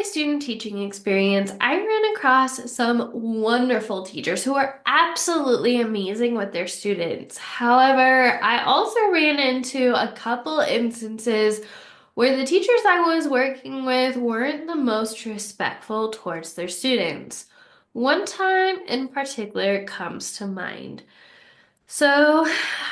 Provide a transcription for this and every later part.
my student teaching experience, I ran across some wonderful teachers who are absolutely amazing with their students. However, I also ran into a couple instances where the teachers I was working with weren't the most respectful towards their students. One time in particular comes to mind. So,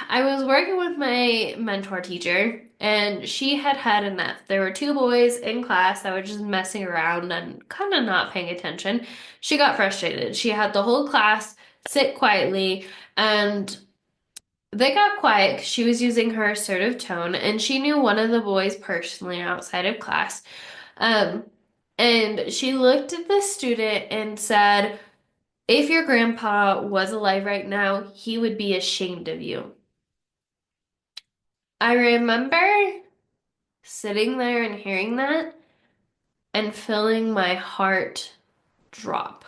I was working with my mentor teacher, and she had had enough. There were two boys in class that were just messing around and kind of not paying attention. She got frustrated. She had the whole class sit quietly, and they got quiet 'cause she was using her assertive tone, and she knew one of the boys personally outside of class. Um, and she looked at the student and said, if your grandpa was alive right now, he would be ashamed of you. I remember sitting there and hearing that and feeling my heart drop.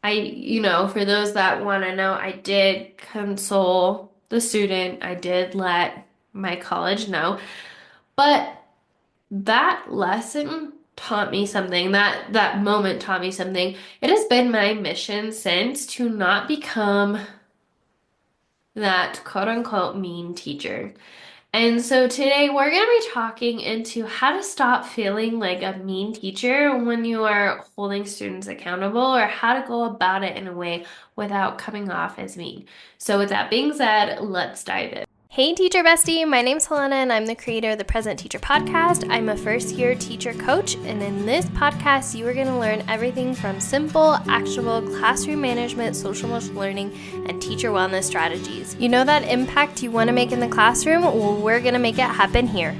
For those that want to know, I did console the student. I did let my college know. But that lesson taught me something. That moment taught me something. It has been my mission since to not become that quote unquote mean teacher. And so today we're going to be talking into how to stop feeling like a mean teacher when you are holding students accountable, or how to go about it in a way without coming off as mean. So with that being said, let's dive in. Hey, teacher bestie. My name's Helena, and I'm the creator of the Present Teacher Podcast. I'm a first-year teacher coach, and in this podcast, you are going to learn everything from simple, actionable classroom management, social emotional learning, and teacher wellness strategies. You know that impact you want to make in the classroom? Well, we're going to make it happen here.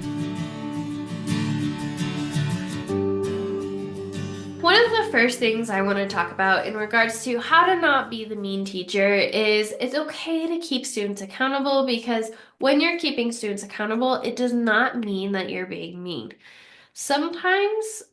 One of the first things I want to talk about in regards to how to not be the mean teacher is it's okay to keep students accountable, because when you're keeping students accountable, it does not mean that you're being mean. Sometimes,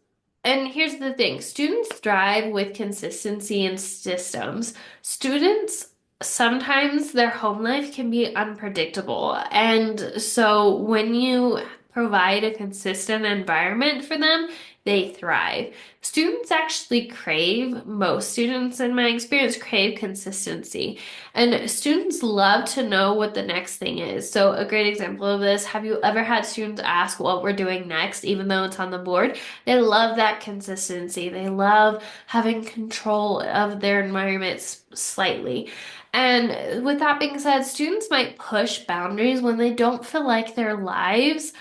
and here's the thing, students thrive with consistency and systems. Students, sometimes their home life can be unpredictable. And so when you provide a consistent environment for them, they thrive. Students actually crave, most students in my experience crave consistency. And students love to know what the next thing is. So a great example of this, have you ever had students ask what we're doing next, even though it's on the board? They love that consistency. They love having control of their environments slightly. And with that being said, students might push boundaries when they don't feel like their lives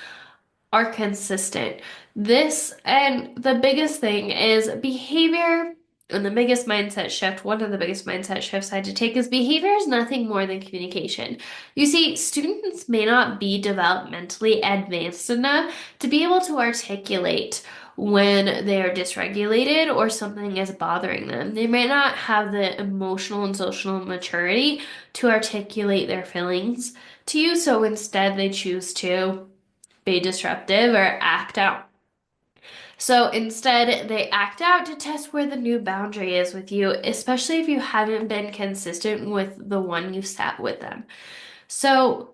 are consistent. This and the biggest thing is behavior. And the biggest mindset shift, one of the biggest mindset shifts I had to take, is behavior is nothing more than communication. You see, students may not be developmentally advanced enough to be able to articulate when they are dysregulated or something is bothering them. They may not have the emotional and social maturity to articulate their feelings to you, so instead they choose to be disruptive or act out. So instead, they act out to test where the new boundary is with you, especially if you haven't been consistent with the one you set with them. So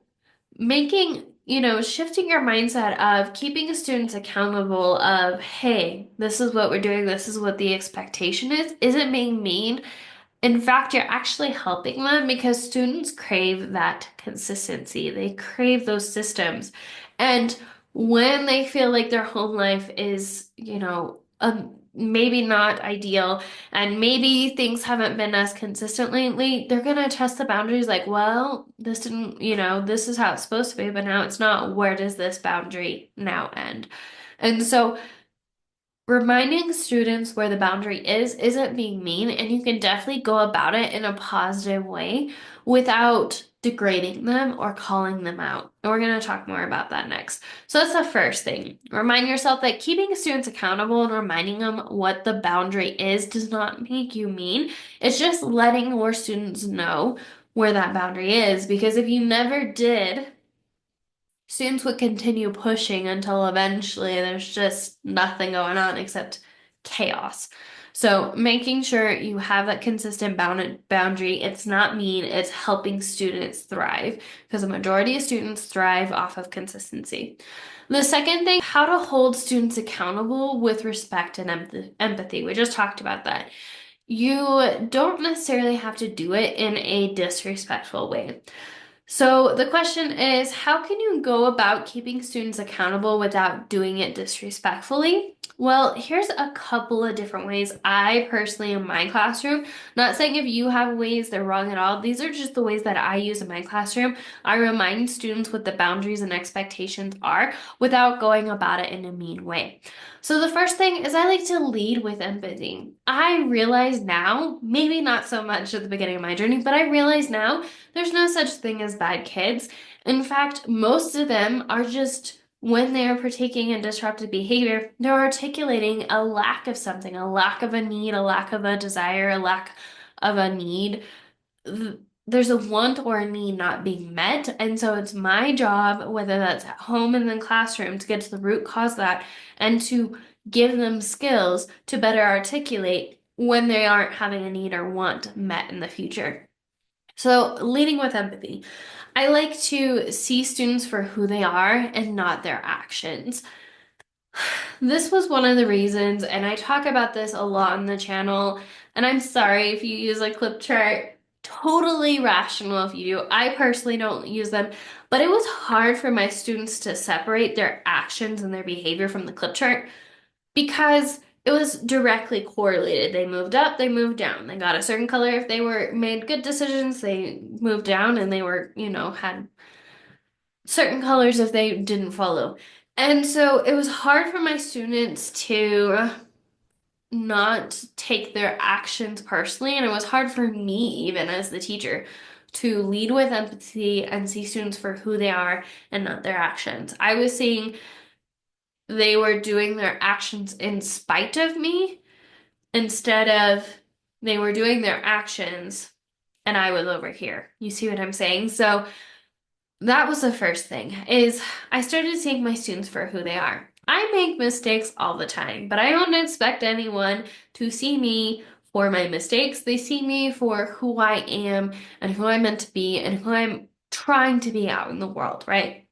shifting your mindset of keeping students accountable of, hey, this is what we're doing, this is what the expectation is, isn't being mean. In fact, you're actually helping them, because students crave that consistency. They crave those systems. And when they feel like their home life is, maybe not ideal, and maybe things haven't been as consistent lately, they're going to test the boundaries like, well, this didn't, this is how it's supposed to be, but now it's not. Where does this boundary now end? And so reminding students where the boundary is isn't being mean, and you can definitely go about it in a positive way without degrading them or calling them out. And we're going to talk more about that next. So that's the first thing. Remind yourself that keeping students accountable and reminding them what the boundary is does not make you mean. It's just letting more students know where that boundary is, because if you never did, students would continue pushing until eventually there's just nothing going on except chaos. So making sure you have that consistent boundary, it's not mean, it's helping students thrive because a majority of students thrive off of consistency. The second thing, how to hold students accountable with respect and empathy. We just talked about that. You don't necessarily have to do it in a disrespectful way. So the question is, how can you go about keeping students accountable without doing it disrespectfully? Well, here's a couple of different ways I personally in my classroom, not saying if you have ways they're wrong at all, these are just the ways that I use in my classroom. I remind students what the boundaries and expectations are without going about it in a mean way. So the first thing is I like to lead with empathy. I realize now, maybe not so much at the beginning of my journey, but I realize now there's no such thing as bad kids. In fact, most of them are just, when they are partaking in disruptive behavior, they're articulating a lack of something, a lack of a need, a lack of a desire, a lack of a need. There's a want or a need not being met. And so it's my job, whether that's at home in the classroom, to get to the root cause of that and to give them skills to better articulate when they aren't having a need or want met in the future. So, leading with empathy. I like to see students for who they are and not their actions. This was one of the reasons, and I talk about this a lot on the channel, and I'm sorry if you use a clip chart. Totally rational if you do. I personally don't use them, but it was hard for my students to separate their actions and their behavior from the clip chart because it was directly correlated. They moved up, they moved down. They got a certain color if they were made good decisions, they moved down and they were, had certain colors if they didn't follow. And so it was hard for my students to not take their actions personally, and it was hard for me, even as the teacher, to lead with empathy and see students for who they are and not their actions. I was seeing they were doing their actions in spite of me instead of they were doing their actions and I was over here. You see what I'm saying? So that was the first thing is I started seeing my students for who they are. I make mistakes all the time, but I don't expect anyone to see me for my mistakes. They see me for who I am and who I'm meant to be and who I'm trying to be out in the world, right?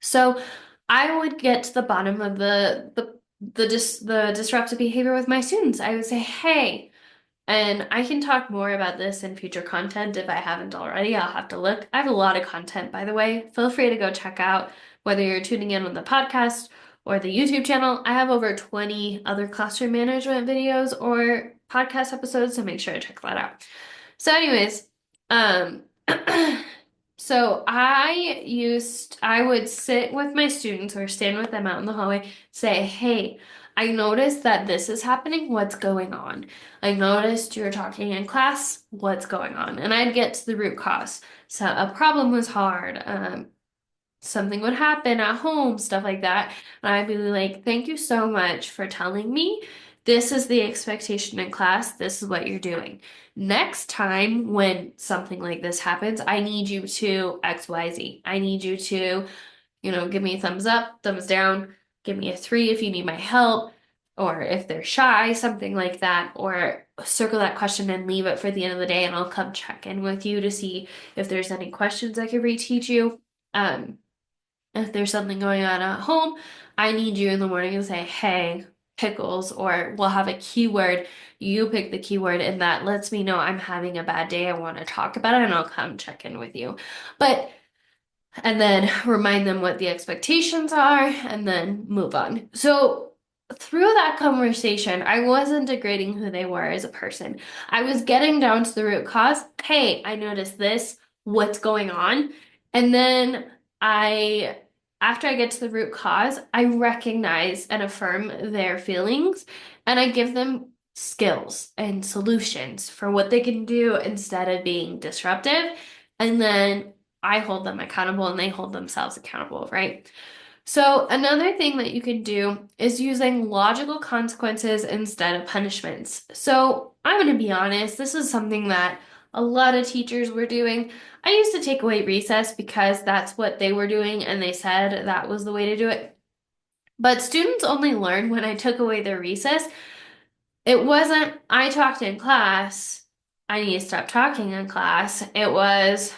So I would get to the bottom of the disruptive behavior with my students. I would say, hey, and I can talk more about this in future content if I haven't already. I'll have to look. I have a lot of content, by the way. Feel free to go check out whether you're tuning in on the podcast or the YouTube channel. I have over 20 other classroom management videos or podcast episodes, so make sure to check that out. So, anyways, so I would sit with my students or stand with them out in the hallway, say, hey, I noticed that this is happening. What's going on? I noticed you're talking in class. What's going on? And I'd get to the root cause. So a problem was hard. Something would happen at home, stuff like that. And I'd be like, thank you so much for telling me. This is the expectation in class. This is what you're doing. Next time when something like this happens, I need you to XYZ. I need you to, give me a thumbs up, thumbs down, give me a 3 if you need my help, or if they're shy, something like that, or circle that question and leave it for the end of the day, and I'll come check in with you to see if there's any questions I could reteach you. If there's something going on at home, I need you in the morning to say, hey, pickles, or we'll have a keyword. You pick the keyword, and that lets me know I'm having a bad day. I want to talk about it, and I'll come check in with you. And then remind them what the expectations are, and then move on. So through that conversation, I wasn't degrading who they were as a person. I was getting down to the root cause. Hey, I noticed this. What's going on? And then after I get to the root cause, I recognize and affirm their feelings, and I give them skills and solutions for what they can do instead of being disruptive. And then I hold them accountable and they hold themselves accountable, right? So another thing that you can do is using logical consequences instead of punishments. So I'm going to be honest, this is something that a lot of teachers were doing. I used to take away recess because that's what they were doing and they said that was the way to do it. But students only learn when I took away their recess It wasn't, I talked in class, I need to stop talking in class. It was,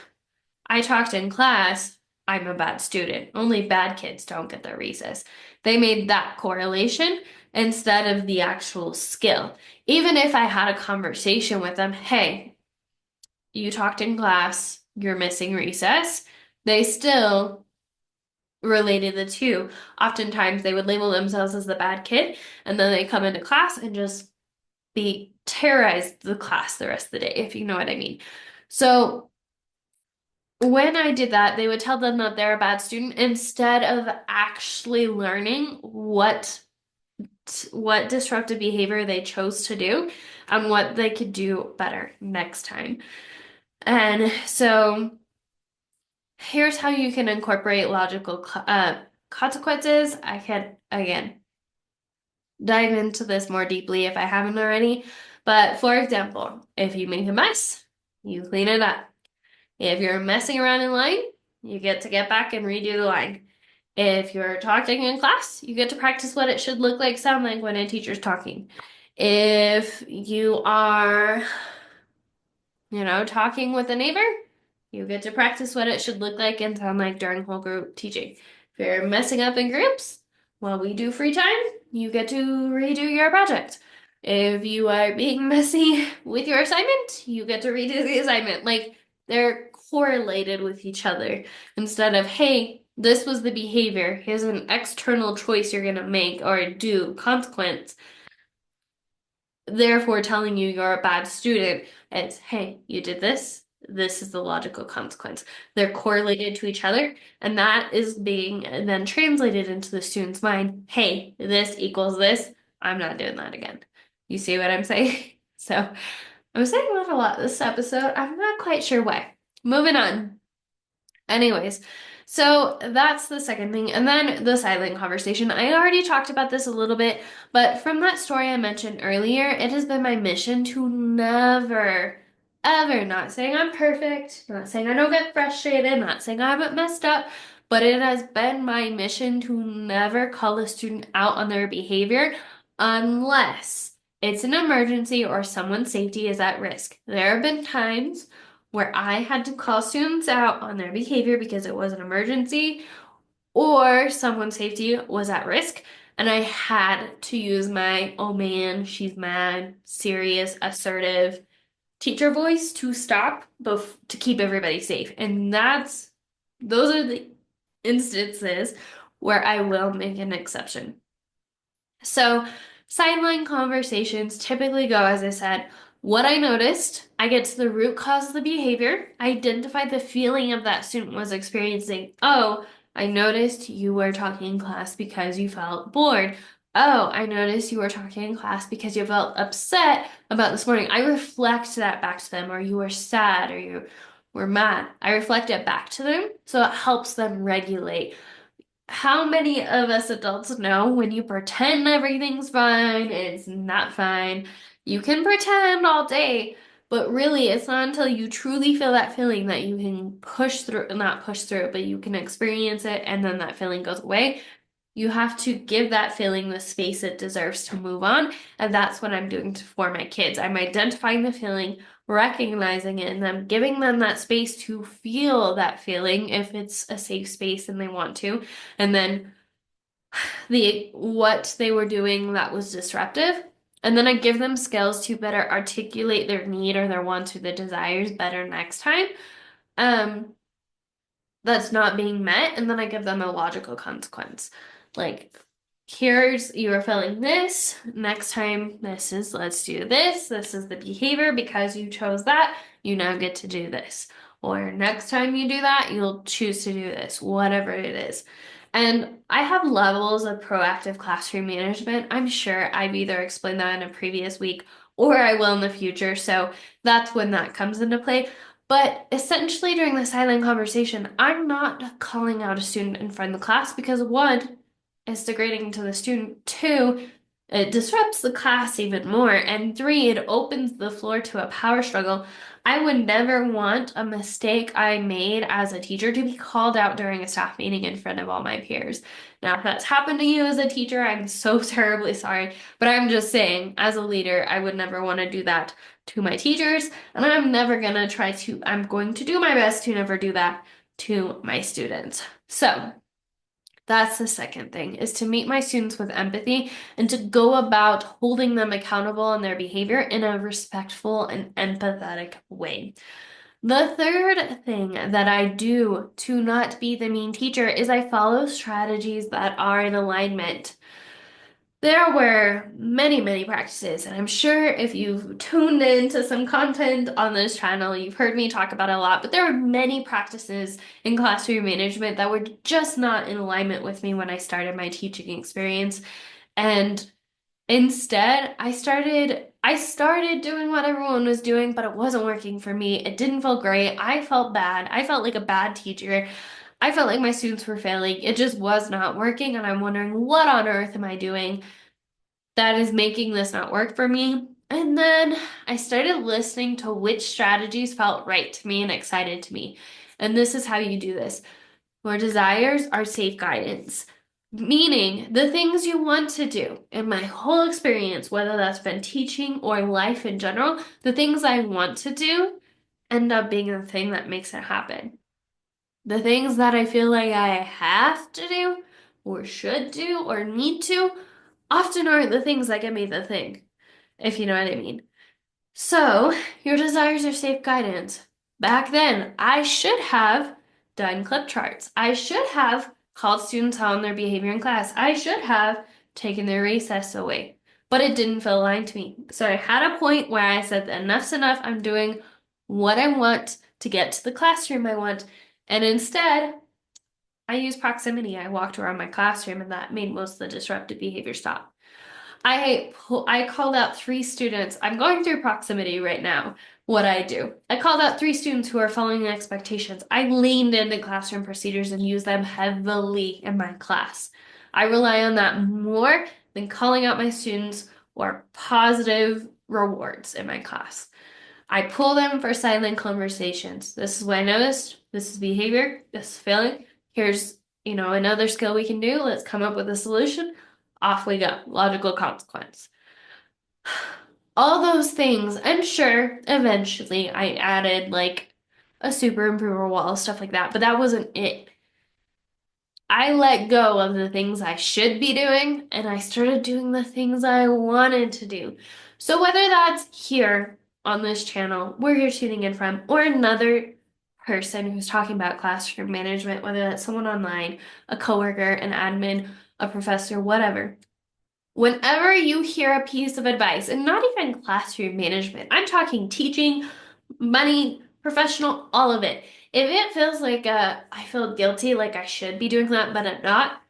I talked in class, I'm a bad student. Only bad kids don't get their recess. They made that correlation instead of the actual skill. Even if I had a conversation with them, hey, you talked in class, you're missing recess, they still related the two. Oftentimes they would label themselves as the bad kid, and then they come into class and just be terrorize the class the rest of the day, if you know what I mean. So when I did that, they would tell them that they're a bad student instead of actually learning what disruptive behavior they chose to do and what they could do better next time. And so here's how you can incorporate logical consequences. I could again dive into this more deeply if I haven't already. But for example, if you make a mess, you clean it up. If you're messing around in line, you get to get back and redo the line. If you're talking in class, you get to practice what it should look like, sound like when a teacher's talking. If you are, talking with a neighbor, you get to practice what it should look like and sound like during whole group teaching. If you're messing up in groups, while we do free time, you get to redo your project. If you are being messy with your assignment, you get to redo the assignment. Like they're correlated with each other instead of, hey, this was the behavior. Here's an external choice you're gonna make or do, consequence, therefore telling you you're a bad student. It's, hey, you did this. This is the logical consequence. They're correlated to each other, and that is being then translated into the student's mind. Hey, this equals this. I'm not doing that again. You see what I'm saying? So I'm saying that a lot this episode. I'm not quite sure why. Moving on. Anyways, so that's the second thing. And then the silent conversation. I already talked about this a little bit, but from that story I mentioned earlier, it has been my mission to never, ever, not saying I'm perfect, not saying I don't get frustrated, not saying I haven't messed up, but it has been my mission to never call a student out on their behavior unless it's an emergency or someone's safety is at risk. There have been times where I had to call students out on their behavior because it was an emergency or someone's safety was at risk. And I had to use my, oh man, she's mad, serious, assertive teacher voice to stop, to keep everybody safe. And those are the instances where I will make an exception. So, sideline conversations typically go, as I said, what I noticed, I get to the root cause of the behavior, identify the feeling of that student was experiencing. Oh, I noticed you were talking in class because you felt bored. Oh, I noticed you were talking in class because you felt upset about this morning. I reflect that back to them, or you were sad, or you were mad. I reflect it back to them so it helps them regulate. How many of us adults know when you pretend everything's fine, it's not fine? You can pretend all day, but really it's not until you truly feel that feeling that you can push through, not push through, but you can experience it and then that feeling goes away. You have to give that feeling the space it deserves to move on. And that's what I'm doing for my kids. I'm identifying the feeling, recognizing it, and then giving them that space to feel that feeling if it's a safe space and they want to. And then what they were doing that was disruptive. And then I give them skills to better articulate their need or their wants or their desires better next time. Um, that's not being met, and then I give them a logical consequence. Like, here's you are feeling this. Next time, let's do this. This is the behavior because you chose that. You now get to do this. Or next time you do that, you'll choose to do this, whatever it is. And I have levels of proactive classroom management. I'm sure I've either explained that in a previous week or I will in the future. So that's when that comes into play. But essentially, during the silent conversation, I'm not calling out a student in front of the class because one, it's degrading to the student. Two, It disrupts the class even more. And three, it opens the floor to a power struggle. I would never want a mistake I made as a teacher to be called out during a staff meeting in front of all my peers. Now, if that's happened to you as a teacher, I'm so terribly sorry. But I'm just saying, as a leader, I would never want to do that to my teachers. And I'm going to do my best to never do that to my students. So, that's the second thing, is to meet my students with empathy and to go about holding them accountable on their behavior in a respectful and empathetic way. The third thing that I do to not be the mean teacher is I follow strategies that are in alignment. There were many, many practices, and I'm sure if you've tuned into some content on this channel, you've heard me talk about it a lot, but there were many practices in classroom management that were just not in alignment with me when I started my teaching experience. And instead, I started doing what everyone was doing, but it wasn't working for me. It didn't feel great. I felt bad. I felt like a bad teacher. I felt like my students were failing. It just was not working, and I'm wondering what on earth am I doing that is making this not work for me. And then I started listening to which strategies felt right to me and excited to me. And this is how you do this. Your desires are safe guidance, meaning the things you want to do. In my whole experience, whether that's been teaching or life in general, the things I want to do end up being the thing that makes it happen. The things that I feel like I have to do, or should do, or need to, often aren't the things that get me the thing, if you know what I mean. So, your desires are safe guidance. Back then, I should have done clip charts. I should have called students out on their behavior in class. I should have taken their recess away. But it didn't feel aligned to me. So I had a point where I said, enough's enough. I'm doing what I want to get to the classroom I want. And instead, I used proximity. I walked around my classroom, and that made most of the disruptive behavior stop. I called out three students. I'm going through proximity right now, what I do. I called out three students who are following the expectations. I leaned into classroom procedures and used them heavily in my class. I rely on that more than calling out my students or positive rewards in my class. I pull them for silent conversations. This is what I noticed. This is behavior. This is failing. Here's, another skill we can do. Let's come up with a solution. Off we go. Logical consequence. All those things. And sure, eventually I added like a super improver wall, stuff like that, but that wasn't it. I let go of the things I should be doing and I started doing the things I wanted to do. So whether that's here on this channel, where you're tuning in from, or another person who's talking about classroom management, whether that's someone online, a coworker, an admin, a professor, whatever. Whenever you hear a piece of advice, and not even classroom management, I'm talking teaching, money, professional, all of it. If it feels like I feel guilty, like I should be doing that, but I'm not,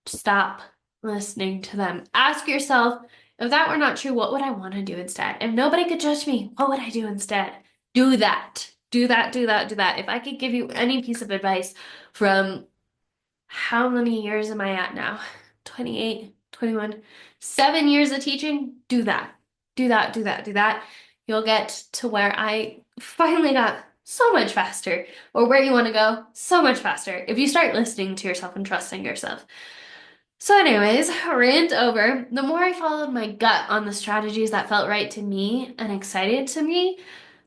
stop listening to them. Ask yourself, if that were not true, what would I want to do instead? If nobody could judge me, what would I do instead? Do that. Do that, do that, do that. If I could give you any piece of advice from how many years am I at now? 28, 21, 7 years of teaching, do that. Do that, do that, do that. You'll get to where I finally got so much faster, or where you want to go so much faster if you start listening to yourself and trusting yourself. So, anyways, rant over. The more I followed my gut on the strategies that felt right to me and excited to me,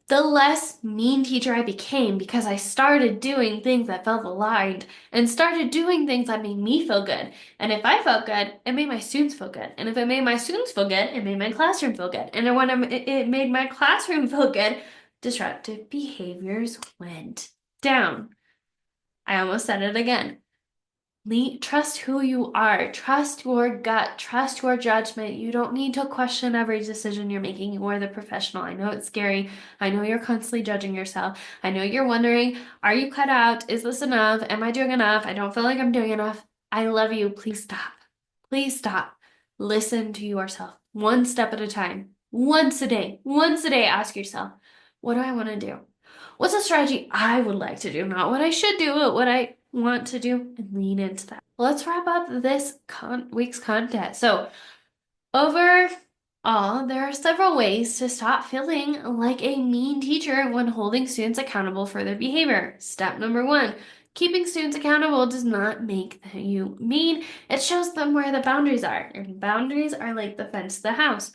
the less mean teacher I became because I started doing things that felt aligned and started doing things that made me feel good. And if I felt good, it made my students feel good. And if it made my students feel good, it made my classroom feel good. And when it made my classroom feel good, disruptive behaviors went down. I almost said it again. Trust who you are. Trust your gut. Trust your judgment. You don't need to question every decision you're making. You are the professional. I know it's scary. I know you're constantly judging yourself. I know you're wondering, are you cut out? Is this enough? Am I doing enough? I don't feel like I'm doing enough. I love you. Please stop. Please stop. Listen to yourself one step at a time. Once a day. Once a day, ask yourself, what do I want to do? What's a strategy I would like to do? Not what I should do, but what I want to do, and lean into that. Let's wrap up this week's content. So, Overall, there are several ways to stop feeling like a mean teacher when holding students accountable for their behavior. Step number one, keeping students accountable does not make you mean. It shows them where the boundaries are. And boundaries are like the fence to the house.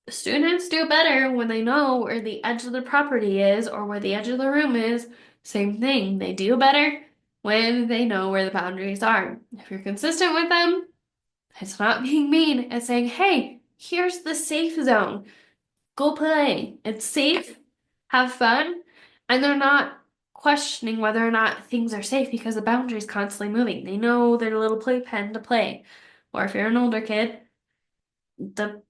Students do better when they know where the edge of the property is or where the edge of the room is. Same thing, they do better when they know where the boundaries are. If you're consistent with them, it's not being mean. It's saying, hey, here's the safe zone. Go play. It's safe. Have fun. And they're not questioning whether or not things are safe because the boundary is constantly moving. They know their little playpen to play. Or if you're an older kid, the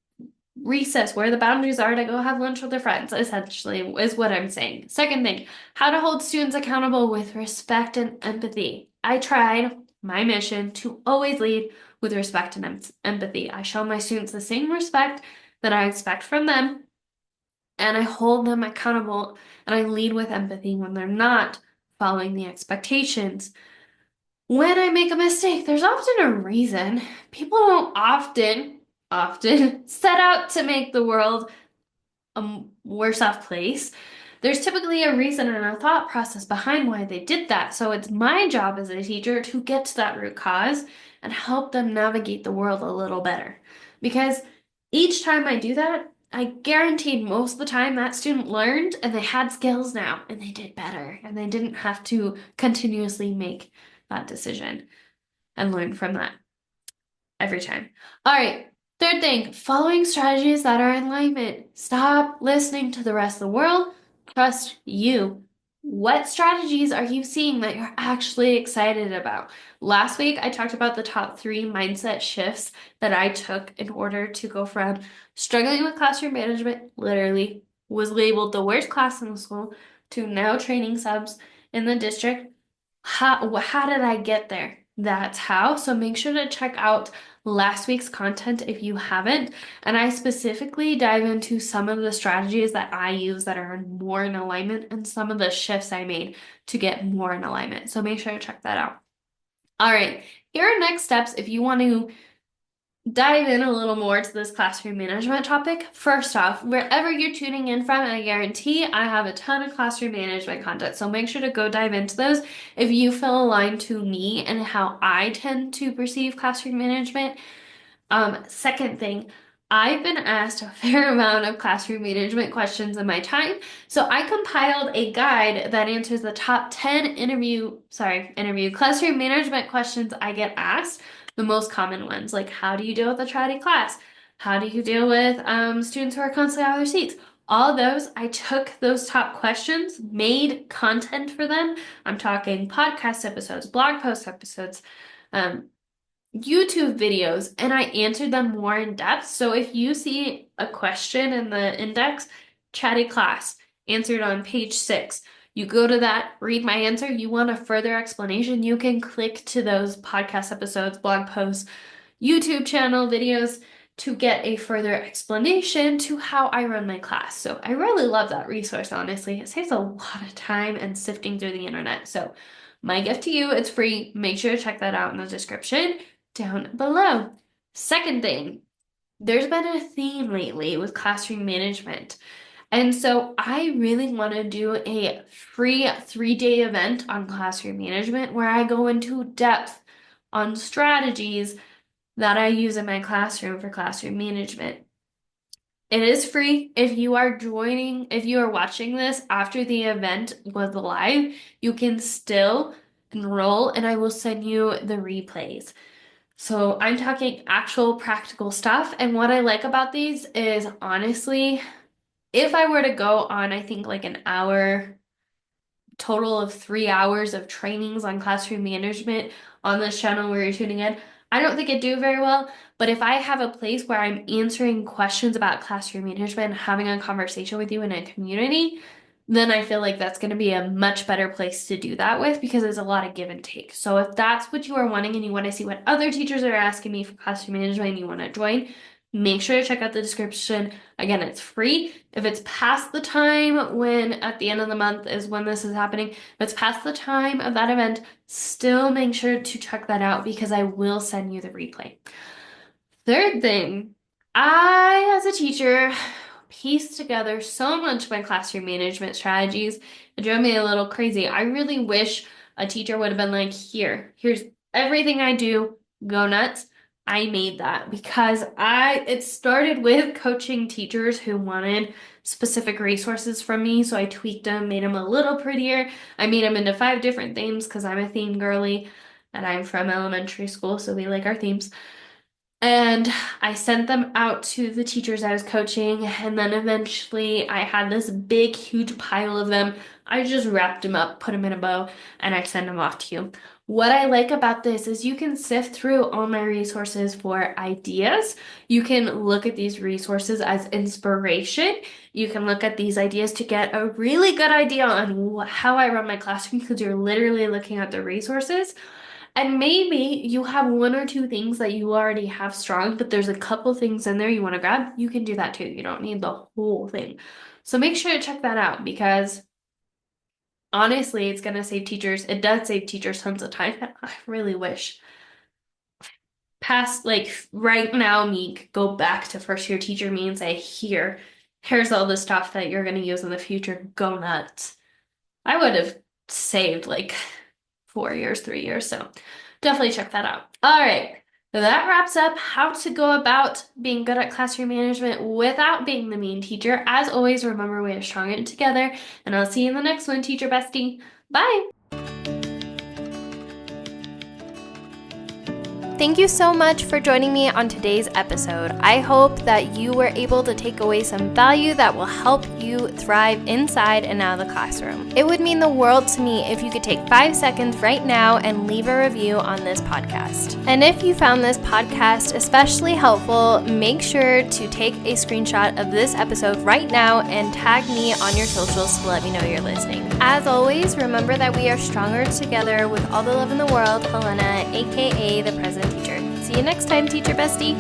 recess where the boundaries are to go have lunch with their friends, essentially, is what I'm saying. Second thing, how to hold students accountable with respect and empathy. I tried my mission to always lead with respect and empathy. I show my students the same respect that I expect from them, and I hold them accountable, and I lead with empathy when they're not following the expectations. When I make a mistake, there's often a reason. People don't often set out to make the world a worse off place. There's typically a reason and a thought process behind why they did that. So it's my job as a teacher to get to that root cause and help them navigate the world a little better. Because each time I do that, I guaranteed most of the time that student learned and they had skills now and they did better and they didn't have to continuously make that decision and learn from that every time. All right. Third thing, following strategies that are in alignment. Stop listening to the rest of the world. Trust you. What strategies are you seeing that you're actually excited about? Last week, I talked about the top 3 mindset shifts that I took in order to go from struggling with classroom management, literally was labeled the worst class in the school, to now training subs in the district. How did I get there? That's how. So make sure to check out last week's content if you haven't. And I specifically dive into some of the strategies that I use that are more in alignment and some of the shifts I made to get more in alignment. So make sure to check that out. All right, here are next steps if you want to dive in a little more to this classroom management topic. First off, wherever you're tuning in from, I guarantee I have a ton of classroom management content. So make sure to go dive into those if you feel aligned to me and how I tend to perceive classroom management. Second thing, I've been asked a fair amount of classroom management questions in my time, so I compiled a guide that answers the top 10 interview classroom management questions I get asked, the most common ones, like how do you deal with a chatty class? How do you deal with students who are constantly out of their seats? All those, I took those top questions, made content for them. I'm talking podcast episodes, blog post episodes, um, YouTube videos, and I answered them more in depth. So if you see a question in the index, chatty class, answered on page 6, you go to that, read my answer. You want a further explanation, you can click to those podcast episodes, blog posts, YouTube channel videos to get a further explanation to how I run my class. So I really love that resource, honestly. It saves a lot of time and sifting through the internet. So my gift to you, it's free. Make sure to check that out in the description down below. Second thing, there's been a theme lately with classroom management. And so I really want to do a free 3-day event on classroom management where I go into depth on strategies that I use in my classroom for classroom management. It is free. If you are watching this after the event was live, you can still enroll and I will send you the replays. So I'm talking actual practical stuff. And what I like about these is honestly, if I were to go on, I think like an hour, total of 3 hours of trainings on classroom management on this channel where you're tuning in, I don't think it'd do very well. But if I have a place where I'm answering questions about classroom management, having a conversation with you in a community, then I feel like that's going to be a much better place to do that with because there's a lot of give and take. So if that's what you are wanting and you want to see what other teachers are asking me for classroom management and you want to join, make sure to check out the description. Again, it's free. If it's past the time when at the end of the month is when this is happening, if it's past the time of that event, still make sure to check that out because I will send you the replay. Third thing, I, as a teacher, pieced together so much of my classroom management strategies. It drove me a little crazy. I really wish a teacher would have been like, here's everything I do, go nuts. I made that because it started with coaching teachers who wanted specific resources from me. So I tweaked them, made them a little prettier. I made them into 5 different themes because I'm a theme girly and I'm from elementary school, so we like our themes. And I sent them out to the teachers I was coaching, and then eventually I had this big, huge pile of them. I just wrapped them up, put them in a bow, and I send them off to you. What I like about this is you can sift through all my resources for ideas. You can look at these resources as inspiration. You can look at these ideas to get a really good idea on how I run my classroom because you're literally looking at the resources. And maybe you have 1 or 2 things that you already have strong, but there's a couple things in there you want to grab. You can do that too. You don't need the whole thing. So make sure to check that out because honestly, it's going to save teachers. It does save teachers tons of time. I really wish past, like right now, me could go back to first year teacher me and say, here's all the stuff that you're going to use in the future. Go nuts. I would have saved like 4 years, 3 years. So definitely check that out. All right. That wraps up how to go about being good at classroom management without being the mean teacher. As always, remember we are stronger together, and I'll see you in the next one, teacher bestie. Bye. Thank you so much for joining me on today's episode. I hope that you were able to take away some value that will help you thrive inside and out of the classroom. It would mean the world to me if you could take 5 seconds right now and leave a review on this podcast. And if you found this podcast especially helpful, make sure to take a screenshot of this episode right now and tag me on your socials to let me know you're listening. As always, remember that we are stronger together with all the love in the world. Helena, aka the Present Teacher. See you next time, teacher bestie.